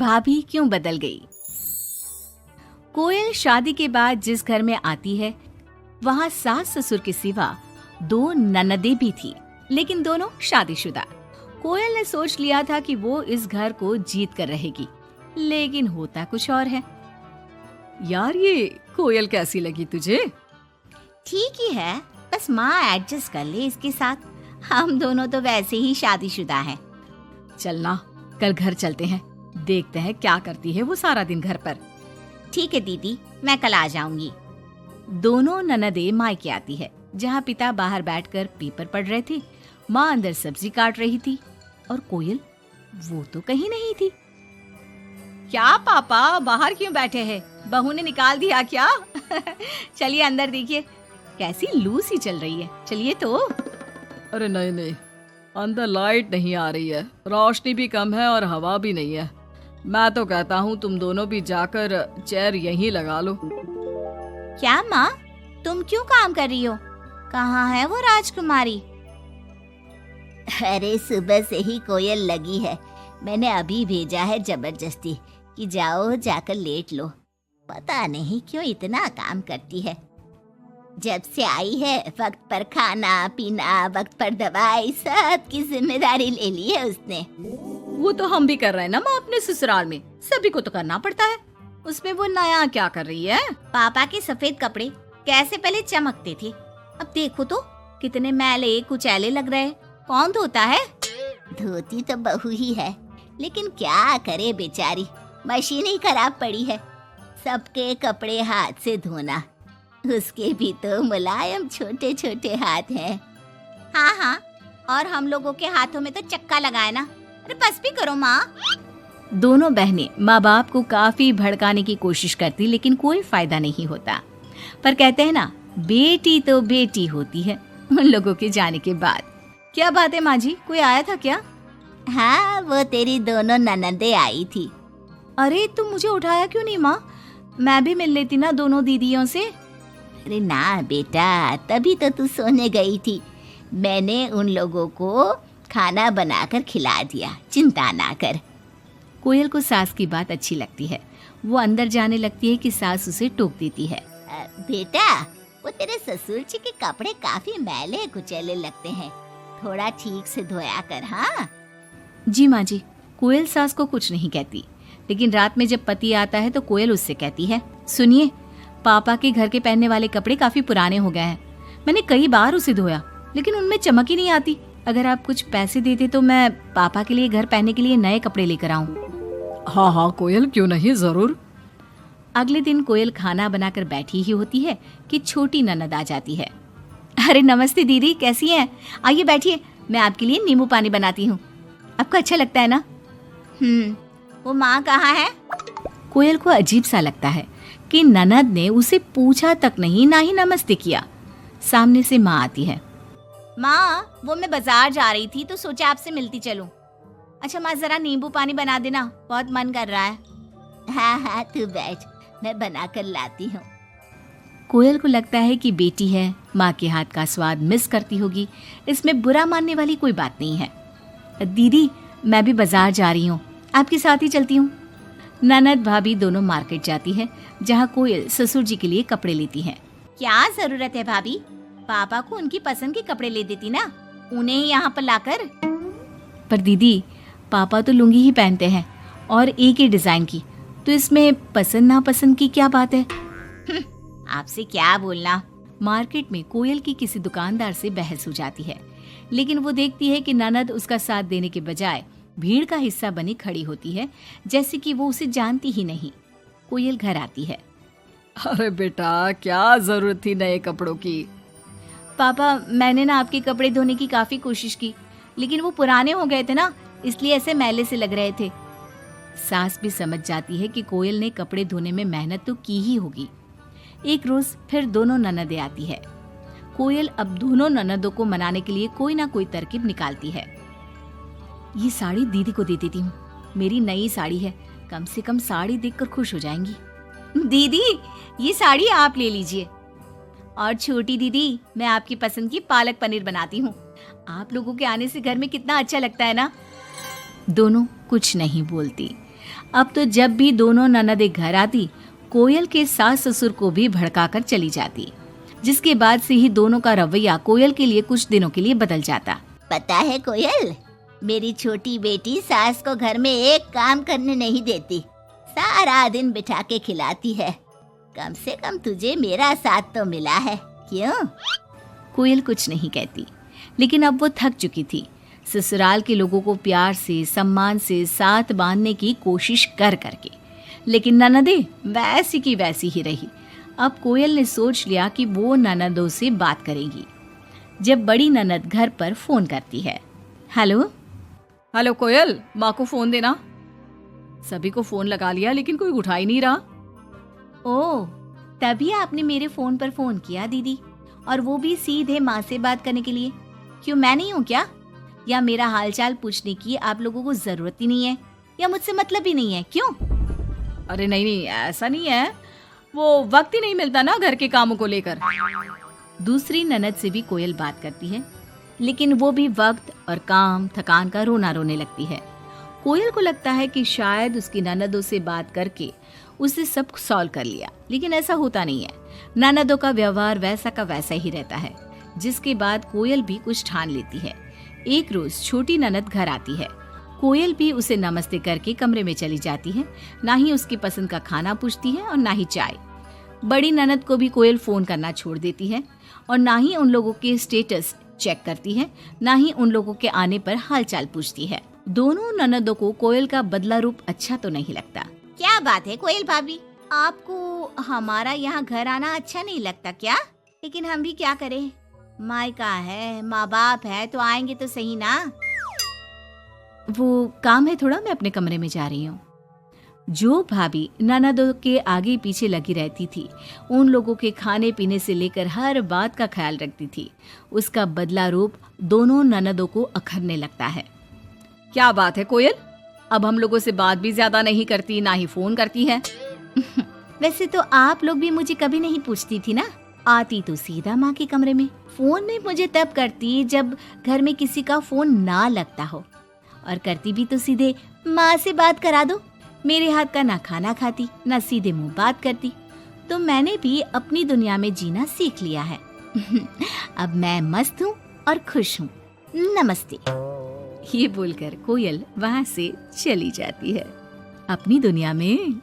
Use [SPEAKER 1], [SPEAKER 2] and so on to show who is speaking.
[SPEAKER 1] भाभी क्यों बदल गई। कोयल शादी के बाद जिस घर में आती है वहाँ सास ससुर के सिवा 2 ननदें भी थी, लेकिन दोनों शादीशुदा। कोयल ने सोच लिया था कि वो इस घर को जीत कर रहेगी, लेकिन होता कुछ और है। यार ये कोयल कैसी लगी तुझे?
[SPEAKER 2] ठीक ही है, बस माँ एडजस्ट कर ले इसके साथ। हम दोनों तो वैसे ही शादीशुदा हैं।
[SPEAKER 1] चलना कल घर चलते हैं, देखते हैं क्या करती है वो सारा दिन घर पर।
[SPEAKER 2] ठीक है दीदी, मैं कल आ जाऊंगी।
[SPEAKER 1] दोनों ननदें मायके आती है, जहाँ पिता बाहर बैठकर पेपर पढ़ रहे थे, माँ अंदर सब्जी काट रही थी और कोयल वो तो कहीं नहीं थी। क्या पापा बाहर क्यों बैठे हैं? बहू ने निकाल दिया क्या? चलिए अंदर देखिए, कैसी लू सी चल रही है। चलिए तो।
[SPEAKER 3] अरे नहीं नहीं, अंदर लाइट नहीं आ रही है, रोशनी भी कम है और हवा भी नहीं है। मैं तो कहता हूँ तुम दोनों भी जाकर चेयर यहीं लगा लो।
[SPEAKER 2] क्या माँ, तुम क्यों काम कर रही हो? कहाँ है वो राजकुमारी? अरे सुबह से ही कोयल लगी है, मैंने अभी भेजा है जबरदस्ती कि जाओ जाकर लेट लो। पता नहीं क्यों इतना काम करती है। जब से आई है वक्त पर खाना पीना, वक्त पर दवाई, सब की जिम्मेदारी ले ली है उसने।
[SPEAKER 1] वो तो हम भी कर रहे हैं ना माँ, अपने ससुराल में सभी को तो करना पड़ता है। उसमें वो नया क्या कर रही है?
[SPEAKER 2] पापा के सफेद कपड़े कैसे पहले चमकते थे, अब देखो तो कितने मैले कुचैले लग रहे। कौन धोता है? धोती तो बहू ही है, लेकिन क्या करे बेचारी, मशीन ही खराब पड़ी है। सबके कपड़े हाथ से धोना, उसके भी तो मुलायम छोटे छोटे हाथ हैं। हाँ हाँ, और हम लोगों के हाथों में तो चक्का लगाए ना। अरे बस भी करो माँ।
[SPEAKER 1] दोनों बहनें माँ बाप को काफी भड़काने की कोशिश करती, लेकिन कोई फायदा नहीं होता। पर कहते हैं ना, बेटी तो बेटी होती है उन लोगों के जाने के बाद। क्या बात है माँ जी, कोई आया था क्या?
[SPEAKER 2] हाँ, वो तेरी दोनों ननदें आई थी।
[SPEAKER 1] अरे तुम मुझे उठाया क्यों नहीं माँ? मैं भी मिल लेती ना दोनों दीदियों से।
[SPEAKER 2] अरे ना बेटा, तभी तो तू सोने गई थी। मैंने उन लोगों को खाना बनाकर खिला दिया, चिंता ना कर।
[SPEAKER 1] कोयल को सास की बात अच्छी लगती है। वो अंदर जाने लगती है कि सास उसे टोक देती है।
[SPEAKER 2] बेटा, वो तेरे ससुर जी के कपड़े काफी मैले कुचैले लगते हैं, थोड़ा ठीक से धोया कर। हाँ
[SPEAKER 1] जी माँ जी। कोयल सास को कुछ नहीं कहती, लेकिन रात में जब पति आता है तो कोयल उससे कहती है, सुनिए, पापा के घर के पहनने वाले कपड़े काफी पुराने हो गए हैं। मैंने कई बार उसे धोया, लेकिन उनमें चमक ही नहीं आती। अगर आप कुछ पैसे देते तो मैं पापा के लिए घर पहनने के लिए नए कपड़े लेकर आऊं।
[SPEAKER 3] हाँ हाँ कोयल, क्यों नहीं, जरूर।
[SPEAKER 1] अगले दिन कोयल खाना बनाकर बैठी ही होती है कि छोटी ननद आ जाती है। अरे नमस्ते दीदी, कैसी हैं? आइए बैठिए, मैं आपके लिए नींबू पानी बनाती हूँ। आपको अच्छा लगता है ना?
[SPEAKER 2] वो माँ कहाँ है?
[SPEAKER 1] कोयल को अजीब सा लगता है कि ननद ने उसे पूछा तक नहीं, ना ही नमस्ते किया। सामने से माँ आती है।
[SPEAKER 2] माँ, वो मैं बाजार जा रही थी तो सोचा आपसे मिलती चलूं। अच्छा माँ, जरा नींबू पानी बना देना, बहुत मन कर रहा है। हाँ हाँ, तू बैठ, मैं बना कर लाती हूँ।
[SPEAKER 1] कोयल को लगता है कि बेटी है, माँ के हाथ का स्वाद मिस करती होगी। इसमें बुरा मानने वाली कोई बात नहीं है। दीदी, मैं भी बाजार जा रही हूँ, आपके साथ ही चलती हूँ। ननद भाभी दोनों मार्केट जाती है, जहाँ कोयल ससुर जी के लिए कपड़े लेती है।
[SPEAKER 2] क्या जरूरत है भाभी, पापा को उनकी पसंद के कपड़े ले देती ना, उन्हें ही यहाँ पर लाकर।
[SPEAKER 1] पर दीदी, पापा तो लुंगी ही पहनते हैं और एक ही डिजाइन की, तो इसमें पसंद नापसंद की क्या बात है?
[SPEAKER 2] आपसे क्या बोलना।
[SPEAKER 1] मार्केट में कोयल की किसी दुकानदार से बहस हो जाती है, लेकिन वो देखती है कि ननद उसका साथ देने के बजाय भीड़ का हिस्सा बनी खड़ी होती है, जैसे कि वो उसे जानती ही नहीं। कोयल घर आती है।
[SPEAKER 3] अरे बेटा, क्या जरूरत थी नए कपड़ों की?
[SPEAKER 1] पापा, मैंने ना आपके कपड़े धोने की काफी कोशिश की, लेकिन वो पुराने हो गए थे ना, इसलिए ऐसे मैले से लग रहे थे। सास भी समझ जाती है कि कोयल ने कपड़े धोने में मेहनत तो की ही होगी। एक रोज फिर दोनों ननदें आती है। कोयल अब दोनों ननदों को मनाने के लिए कोई ना कोई तरकीब निकालती है। ये साड़ी दीदी को दे देती हूँ, मेरी नई साड़ी है, कम से कम साड़ी देखकर खुश हो जाएंगी। दीदी, ये साड़ी आप ले लीजिए। और छोटी दीदी, मैं आपकी पसंद की पालक पनीर बनाती हूँ, आप लोगों के आने से घर में कितना अच्छा लगता है ना। दोनों कुछ नहीं बोलती। अब तो जब भी दोनों ननदें घर आती, कोयल के सास ससुर को भी भड़काकर चली जाती, जिसके बाद से ही दोनों का रवैया कोयल के लिए कुछ दिनों के लिए बदल जाता।
[SPEAKER 2] पता है कोयल, मेरी छोटी बेटी सास को घर में एक काम करने नहीं देती, सारा दिन बिठा के खिलाती है। कम से कम तुझे मेरा साथ तो मिला है, क्यों?
[SPEAKER 1] कोयल कुछ नहीं कहती, लेकिन अब वो थक चुकी थी। ससुराल के लोगों को प्यार से, सम्मान से साथ बांधने की कोशिश कर करके, लेकिन ननदें वैसी की वैसी ही रही। अब कोयल ने सोच लिया कि वो ननदों से बात करेगी। जब बड़ी ननद घर पर फोन करती है, हेलो
[SPEAKER 3] हेलो कोयल, माँ को फोन देना। सभी को फोन लगा लिया लेकिन कोई उठा ही नहीं रहा।
[SPEAKER 1] ओह, तभी आपने मेरे फोन पर फोन किया दीदी, और वो भी सीधे माँ से बात करने के लिए। क्यों, मैं नहीं हूँ क्या? या मेरा हालचाल पूछने की आप लोगों को जरूरत ही नहीं है, या मुझसे मतलब ही नहीं है? क्यों?
[SPEAKER 3] अरे नहीं नहीं, ऐसा नहीं है, वो वक्त ही नहीं मिलता ना घर के कामों को लेकर।
[SPEAKER 1] दूसरी ननद से भी कोयल बात करती है, लेकिन वो भी वक्त और काम थकान का रोना रोने लगती है। कोयल को लगता है कि शायद उसकी ननदों से बात करके उसे सब सॉल्व कर लिया, लेकिन ऐसा होता नहीं है। ननदों का व्यवहार वैसा का वैसा ही रहता है, जिसके बाद कोयल भी कुछ ठान लेती है। एक रोज छोटी ननद घर आती है। कोयल भी उसे नमस्ते करके कमरे में चली जाती है। ना ही उसकी पसंद का खाना पूछती है और ना ही चाय। बड़ी ननद को भी कोयल फोन करना छोड़ देती है, और ना ही उन लोगों के स्टेटस चेक करती है, ना ही उन लोगों के आने पर हालचाल पूछती है। दोनों ननदों को कोयल का बदला रूप अच्छा तो नहीं लगता।
[SPEAKER 2] क्या बात है कोयल भाभी, आपको हमारा यहाँ घर आना अच्छा नहीं लगता क्या?
[SPEAKER 1] लेकिन हम भी क्या करें, मायका है, माँ बाप है, तो आएंगे तो सही ना। वो काम है थोड़ा, मैं अपने कमरे में जा रही हूँ। जो भाभी ननदों के आगे पीछे लगी रहती थी, उन लोगों के खाने पीने से लेकर हर बात का ख्याल रखती थी, उसका बदला रूप दोनों ननदों को अखरने लगता है।
[SPEAKER 3] क्या बात है कोयल, अब हम लोगों से बात भी ज्यादा नहीं करती, ना ही फोन करती है।
[SPEAKER 1] वैसे तो आप लोग भी मुझे कभी नहीं पूछती थी ना, आती तो सीधा माँ के कमरे में। फोन में मुझे तब करती जब घर में किसी का फोन ना लगता हो, और करती भी तो सीधे माँ से बात करा दो। मेरे हाथ का ना खाना खाती, ना सीधे मुंह बात करती। तो मैंने भी अपनी दुनिया में जीना सीख लिया है। अब मैं मस्त हूँ और खुश हूँ। नमस्ते। ये बोलकर कोयल वहां से चली जाती है अपनी दुनिया में।